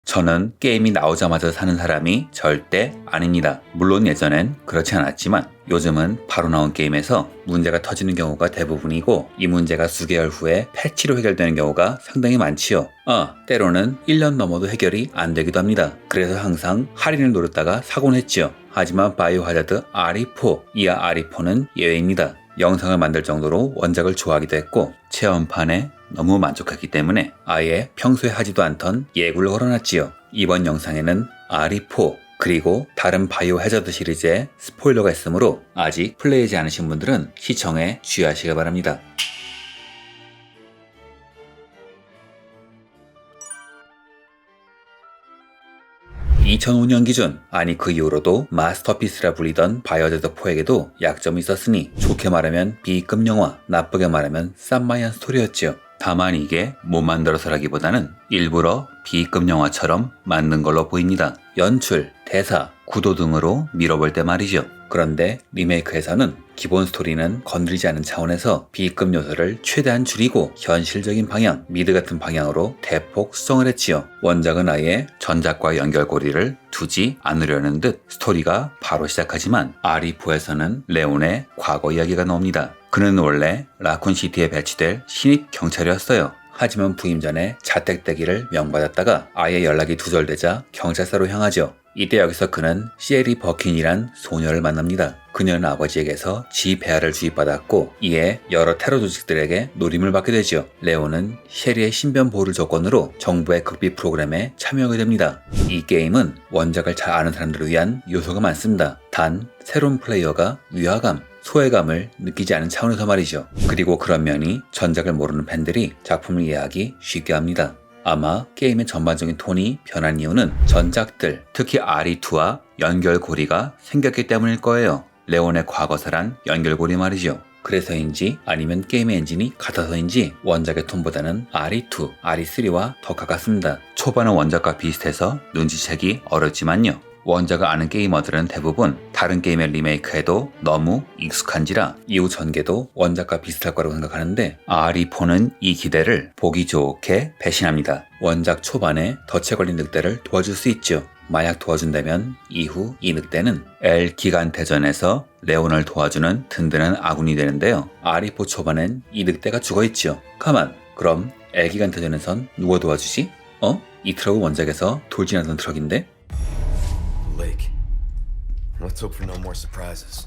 저는 게임이 나오자마자 사는 사람이 절대 아닙니다. 물론 예전엔 그렇지 않았지만 요즘은 바로 나온 게임에서 문제가 터지는 경우가 대부분이고 이 문제가 수개월 후에 패치로 해결되는 경우가 상당히 많지요. 때로는 1년 넘어도 해결이 안 되기도 합니다. 그래서 항상 할인을 노렸다가 사곤 했지요. 하지만 바이오하자드 RE4, 이하 RE4는 예외입니다. 영상을 만들 정도로 원작을 좋아하기도 했고 체험판에 너무 만족했기 때문에 아예 평소에 하지도 않던 예고를 걸어놨지요. 이번 영상에는 RE4 그리고 다른 바이오하자드 시리즈의 스포일러가 있으므로 아직 플레이하지 않으신 분들은 시청에 주의하시길 바랍니다. 2005년 기준, 아니 그 이후로도 마스터피스라 불리던 바이오하자드 4에게도 약점이 있었으니 좋게 말하면 B급 영화, 나쁘게 말하면 쌈마이한 스토리였지요. 다만 이게 못 만들어서라기보다는 일부러 B급 영화처럼 만든 걸로 보입니다. 연출, 대사, 구도 등으로 밀어볼 때 말이죠. 그런데 리메이크에서는 기본 스토리는 건드리지 않은 차원에서 B급 요소를 최대한 줄이고 현실적인 방향, 미드 같은 방향으로 대폭 수정을 했지요. 원작은 아예 전작과 연결고리를 두지 않으려는 듯 스토리가 바로 시작하지만 RE4에서는 레온의 과거 이야기가 나옵니다. 그는 원래 라쿤시티에 배치될 신입 경찰이었어요. 하지만 부임 전에 자택되기를 명받았다가 아예 연락이 두절되자 경찰서로 향하죠. 이때 여기서 그는 시에리 버킨이란 소녀를 만납니다. 그녀는 아버지에게서 지 배아를 주입받았고 이에 여러 테러 조직들에게 노림을 받게 되죠. 레온은 셰리의 신변 보호를 조건으로 정부의 극비 프로그램에 참여하게 됩니다. 이 게임은 원작을 잘 아는 사람들을 위한 요소가 많습니다. 단 새로운 플레이어가 위화감, 소외감을 느끼지 않은 차원에서 말이죠. 그리고 그런 면이 전작을 모르는 팬들이 작품을 이해하기 쉽게 합니다. 아마 게임의 전반적인 톤이 변한 이유는 전작들, 특히 RE2와 연결고리가 생겼기 때문일 거예요. 레온의 과거사란 연결고리 말이죠. 그래서인지 아니면 게임의 엔진이 같아서인지 원작의 톤보다는 RE2, RE3와 더 가깝습니다. 초반은 원작과 비슷해서 눈치채기 어렵지만요. 원작을 아는 게이머들은 대부분 다른 게임의 리메이크에도 너무 익숙한지라 이후 전개도 원작과 비슷할 거라고 생각하는데 RE4는 이 기대를 보기 좋게 배신합니다. 원작 초반에 덫에 걸린 늑대를 도와줄 수 있죠. 만약 도와준다면 이후 이 늑대는 L 기간대전에서 레온을 도와주는 든든한 아군이 되는데요. RE4 초반엔 이 늑대가 죽어있죠. 가만, 그럼 L 기간대전에선 누가 도와주지? 이 트럭은 원작에서 돌진하던 트럭인데? Let's hope for no more surprises.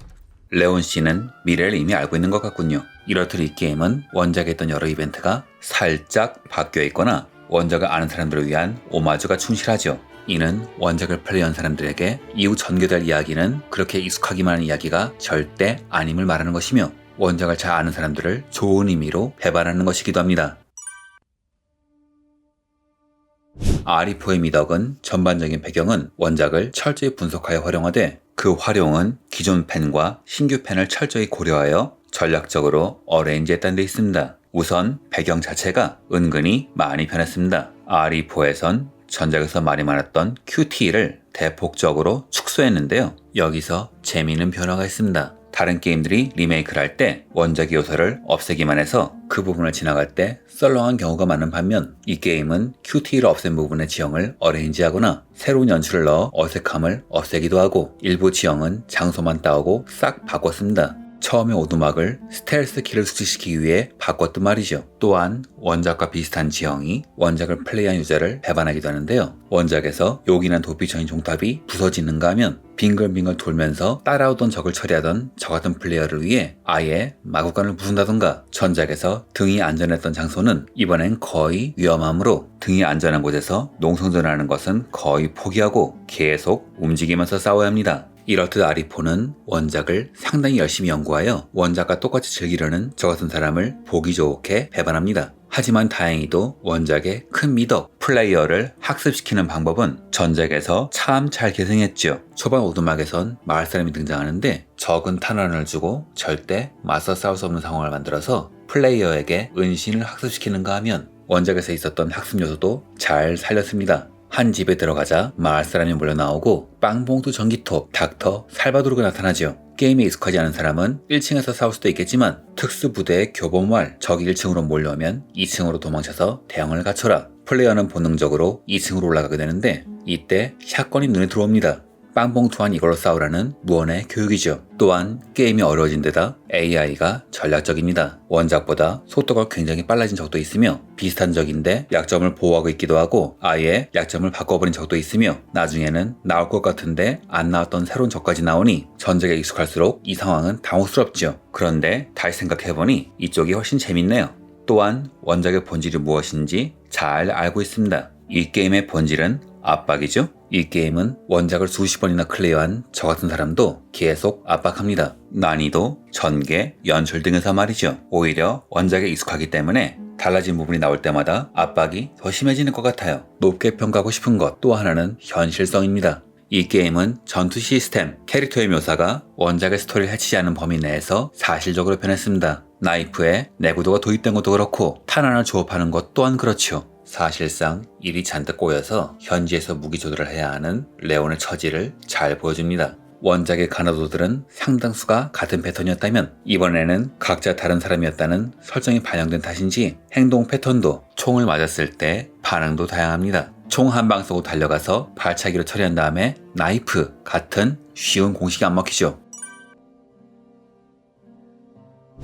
레온 씨는 미래를 이미 알고 있는 것 같군요. 이렇듯 이 게임은 원작에 있던 여러 이벤트가 살짝 바뀌어 있거나 원작을 아는 사람들을 위한 오마주가 충실하죠. 이는 원작을 플레이한 사람들에게 이후 전개될 이야기는 그렇게 익숙하기만 한 이야기가 절대 아님을 말하는 것이며 원작을 잘 아는 사람들을 좋은 의미로 배반하는 것이기도 합니다. RE4의 미덕은 전반적인 배경은 원작을 철저히 분석하여 활용하되 그 활용은 기존 팬과 신규 팬을 철저히 고려하여 전략적으로 어레인지했다는 데 있습니다. 우선 배경 자체가 은근히 많이 변했습니다. RE4에선 전작에서 많이 많았던 QT를 대폭적으로 축소했는데요. 여기서 재미있는 변화가 있습니다. 다른 게임들이 리메이크를 할 때 원작의 요소를 없애기만 해서 그 부분을 지나갈 때 썰렁한 경우가 많은 반면 이 게임은 QT를 없앤 부분의 지형을 어레인지하거나 새로운 연출을 넣어 어색함을 없애기도 하고 일부 지형은 장소만 따오고 싹 바꿨습니다. 처음에 오두막을 스텔스 키를 숙지시키기 위해 바꿨던 말이죠. 또한 원작과 비슷한 지형이 원작을 플레이한 유저를 배반하기도 하는데요. 원작에서 요긴한 도피처인 종탑이 부서지는가 하면 빙글빙글 돌면서 따라오던 적을 처리하던 저 같은 플레이어를 위해 아예 마구간을 부순다던가 전작에서 등이 안전했던 장소는 이번엔 거의 위험하므로 등이 안전한 곳에서 농성전하는 것은 거의 포기하고 계속 움직이면서 싸워야 합니다. 이렇듯 RE4는 원작을 상당히 열심히 연구하여 원작과 똑같이 즐기려는 저 같은 사람을 보기 좋게 배반합니다. 하지만 다행히도 원작의 큰 미덕, 플레이어를 학습시키는 방법은 전작에서 참 잘 계승했죠. 초반 오두막에선 마을 사람이 등장하는데 적은 탄환을 주고 절대 맞서 싸울 수 없는 상황을 만들어서 플레이어에게 은신을 학습시키는가 하면 원작에서 있었던 학습 요소도 잘 살렸습니다. 한 집에 들어가자 마을 사람이 몰려 나오고 빵봉투 전기톱, 닥터, 살바도르가 나타나죠. 게임에 익숙하지 않은 사람은 1층에서 싸울 수도 있겠지만 특수부대의 교범왈 적이 1층으로 몰려오면 2층으로 도망쳐서 대응을 갖춰라. 플레이어는 본능적으로 2층으로 올라가게 되는데 이때 샷건이 눈에 들어옵니다. 빵봉투한 이걸로 싸우라는 무언의 교육이죠. 또한 게임이 어려워진 데다 AI가 전략적입니다. 원작보다 속도가 굉장히 빨라진 적도 있으며 비슷한 적인데 약점을 보호하고 있기도 하고 아예 약점을 바꿔버린 적도 있으며 나중에는 나올 것 같은데 안 나왔던 새로운 적까지 나오니 전작에 익숙할수록 이 상황은 당혹스럽죠. 그런데 다시 생각해보니 이쪽이 훨씬 재밌네요. 또한 원작의 본질이 무엇인지 잘 알고 있습니다. 이 게임의 본질은 압박이죠. 이 게임은 원작을 수십 번이나 클리어한 저 같은 사람도 계속 압박합니다. 난이도, 전개, 연출 등에서 말이죠. 오히려 원작에 익숙하기 때문에 달라진 부분이 나올 때마다 압박이 더 심해지는 것 같아요. 높게 평가하고 싶은 것 또 하나는 현실성입니다. 이 게임은 전투 시스템, 캐릭터의 묘사가 원작의 스토리를 해치지 않은 범위 내에서 사실적으로 변했습니다. 나이프에 내구도가 도입된 것도 그렇고 탄 하나 조업하는 것 또한 그렇죠. 사실상 일이 잔뜩 꼬여서 현지에서 무기 조절을 해야 하는 레온의 처지를 잘 보여줍니다. 원작의 가나도들은 상당수가 같은 패턴이었다면 이번에는 각자 다른 사람이었다는 설정이 반영된 탓인지 행동 패턴도 총을 맞았을 때 반응도 다양합니다. 총 한 방 쏘고 달려가서 발차기로 처리한 다음에 나이프 같은 쉬운 공식이 안 먹히죠.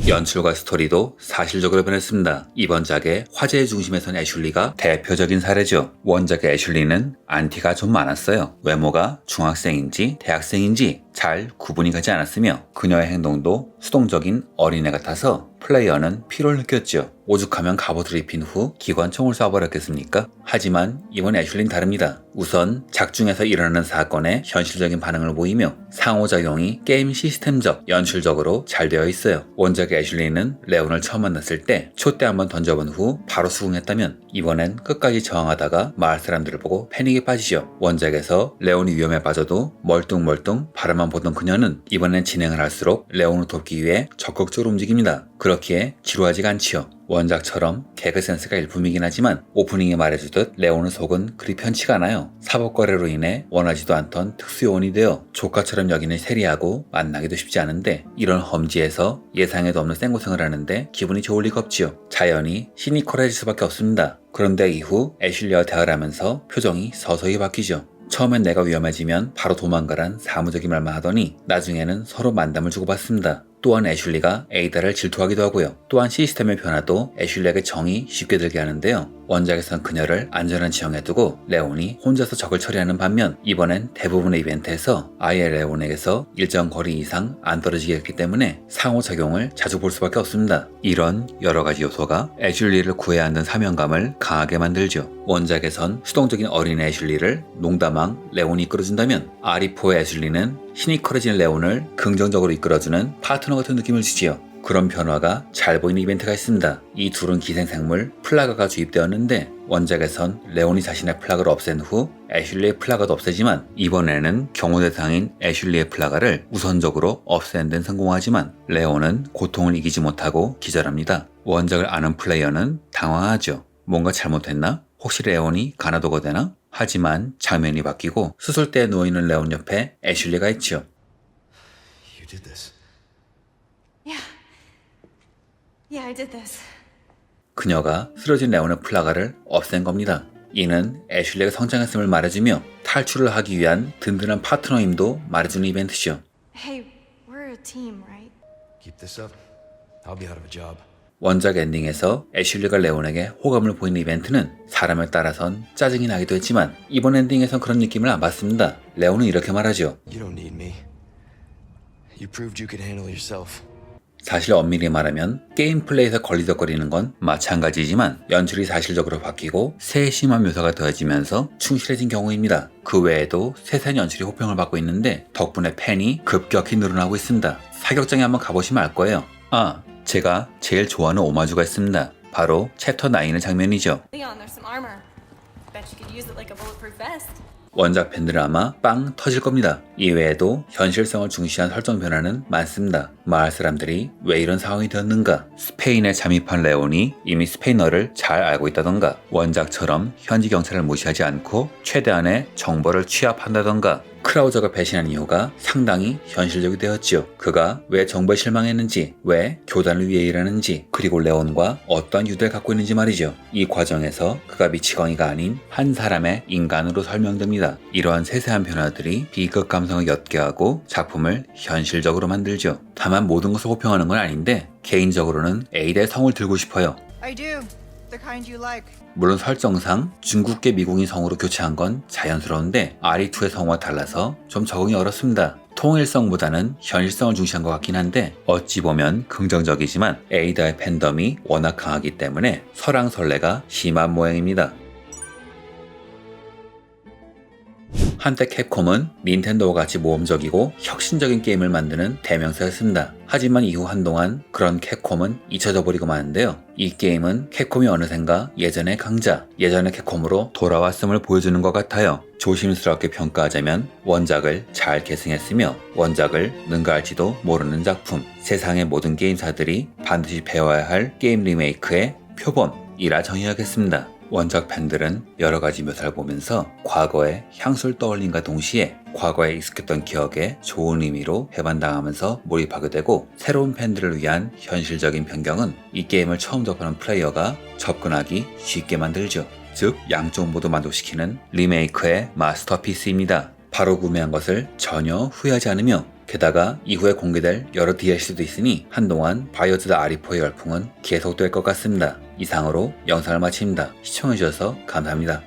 연출과 스토리도 사실적으로 변했습니다. 이번 작의 화제의 중심에 선 애슐리가 대표적인 사례죠. 원작의 애슐리는 안티가 좀 많았어요. 외모가 중학생인지 대학생인지 잘 구분이 가지 않았으며 그녀의 행동도 수동적인 어린애 같아서 플레이어는 피로를 느꼈죠. 오죽하면 갑옷을 입힌 후 기관총을 쏴버렸겠습니까? 하지만 이번 애슐리는 다릅니다. 우선 작중에서 일어나는 사건에 현실적인 반응을 보이며 상호작용이 게임 시스템적, 연출적으로 잘 되어 있어요. 원작의 애슐리는 레온을 처음 만났을 때 촛대 한번 던져본 후 바로 수긍했다면 이번엔 끝까지 저항하다가 마을 사람들을 보고 패닉에 빠지죠. 원작에서 레온이 위험에 빠져도 멀뚱멀뚱 바라만 보던 그녀는 이번엔 진행을 할수록 레온을 돕기 위해 적극적으로 움직입니다. 그렇기에 지루하지가 않지요. 원작처럼 개그 센스가 일품이긴 하지만 오프닝에 말해주듯 레온의 속은 그리 편치가 않아요. 사법거래로 인해 원하지도 않던 특수요원이 되어 조카처럼 여기는 세리하고 만나기도 쉽지 않은데 이런 험지에서 예상에도 없는 생고생을 하는데 기분이 좋을 리가 없지요. 자연히 시니컬해질 수밖에 없습니다. 그런데 이후 애슐리와 대화를 하면서 표정이 서서히 바뀌죠. 처음엔 내가 위험해지면 바로 도망가란 사무적인 말만 하더니 나중에는 서로 만담을 주고받습니다. 또한 애슐리가 에이다를 질투하기도 하고요. 또한 시스템의 변화도 애슐리에게 정이 쉽게 들게 하는데요. 원작에선 그녀를 안전한 지형에 두고 레온이 혼자서 적을 처리하는 반면 이번엔 대부분의 이벤트에서 아예 레온에게서 일정 거리 이상 안 떨어지게 했기 때문에 상호작용을 자주 볼 수밖에 없습니다. 이런 여러가지 요소가 애슐리를 구해야 한다는 사명감을 강하게 만들죠. 원작에선 수동적인 어린애 애슐리를 농담왕 레온이 이끌어준다면 아리포의 애슐리는 시니컬해진 레온을 긍정적으로 이끌어주는 파트너 같은 느낌을 주지요. 그런 변화가 잘 보이는 이벤트가 있습니다. 이 둘은 기생생물 플라가가 주입되었는데 원작에선 레온이 자신의 플라가를 없앤 후 애슐리의 플라가도 없애지만 이번에는 경호 대상인 애슐리의 플라가를 우선적으로 없애는 데는 성공하지만 레온은 고통을 이기지 못하고 기절합니다. 원작을 아는 플레이어는 당황하죠. 뭔가 잘못했나? 혹시 레온이 가나도가 되나? 하지만 장면이 바뀌고 수술대에 누워있는 레온 옆에 애슐리가 있죠. You did this. Yeah, I did this. 그녀가 쓰러진 레온의 플라가를 없앤 겁니다. 이는 애슐리가 성장했음을 말해주며 탈출을 하기 위한 든든한 파트너임도 말해주는 이벤트죠. Hey, we're a team, right? Keep this up. I'll be out of a job. 원작 엔딩에서 애슐리가 레온에게 호감을 보이는 이벤트는 사람을 따라선 짜증이 나기도 했지만 이번 엔딩에선 그런 느낌을 안 받습니다. 레온은 이렇게 말하죠. You don't need me. You proved you could handle yourself. 사실 엄밀히 말하면 게임 플레이에서 걸리적거리는 건 마찬가지지만 연출이 사실적으로 바뀌고 세심한 묘사가 더해지면서 충실해진 경우입니다. 그 외에도 세세한 연출이 호평을 받고 있는데 덕분에 팬이 급격히 늘어나고 있습니다. 사격장에 한번 가보시면 알 거예요. 제가 제일 좋아하는 오마주가 있습니다. 바로 챕터 9의 장면이죠. Leon, there's some armor. Bet you could use it like a bulletproof vest. 원작 팬들은 아마 빵 터질 겁니다. 이외에도 현실성을 중시한 설정 변화는 많습니다. 마을 사람들이 왜 이런 상황이 되었는가? 스페인에 잠입한 레온이 이미 스페인어를 잘 알고 있다던가 원작처럼 현지 경찰을 무시하지 않고 최대한의 정보를 취합한다던가 크라우저가 배신한 이유가 상당히 현실적이 되었지요. 그가 왜 정부에 실망했는지, 왜 교단을 위해 일하는지, 그리고 레온과 어떤 유대를 갖고 있는지 말이죠. 이 과정에서 그가 미치광이가 아닌 한 사람의 인간으로 설명됩니다. 이러한 세세한 변화들이 B급 감성을 옅게 하고 작품을 현실적으로 만들죠. 다만 모든 것을 호평하는 건 아닌데 개인적으로는 에이다의 성을 들고 싶어요. I do. The kind you like. 물론 설정상 중국계 미국인 성으로 교체한 건 자연스러운데 RE2의 성과 달라서 좀 적응이 어렵습니다. 통일성보다는 현실성을 중시한 것 같긴 한데 어찌 보면 긍정적이지만 에이다의 팬덤이 워낙 강하기 때문에 설왕설래가 심한 모양입니다. 한때 캡콤은 닌텐도와 같이 모험적이고 혁신적인 게임을 만드는 대명사였습니다. 하지만 이후 한동안 그런 캡콤은 잊혀져 버리고 마는데요. 이 게임은 캡콤이 어느샌가 예전의 강자, 예전의 캡콤으로 돌아왔음을 보여주는 것 같아요. 조심스럽게 평가하자면 원작을 잘 계승했으며 원작을 능가할지도 모르는 작품, 세상의 모든 게임사들이 반드시 배워야 할 게임 리메이크의 표본이라 정의하겠습니다. 원작 팬들은 여러가지 묘사를 보면서 과거의 향수를 떠올린과 동시에 과거에 익숙했던 기억에 좋은 의미로 해반당하면서 몰입하게 되고 새로운 팬들을 위한 현실적인 변경은 이 게임을 처음 접하는 플레이어가 접근하기 쉽게 만들죠. 즉 양쪽 모두 만족시키는 리메이크의 마스터피스입니다. 바로 구매한 것을 전혀 후회하지 않으며 게다가 이후에 공개될 여러 DLC도 있으니 한동안 바이오하자드 RE4의 열풍은 계속될 것 같습니다. 이상으로 영상을 마칩니다. 시청해주셔서 감사합니다.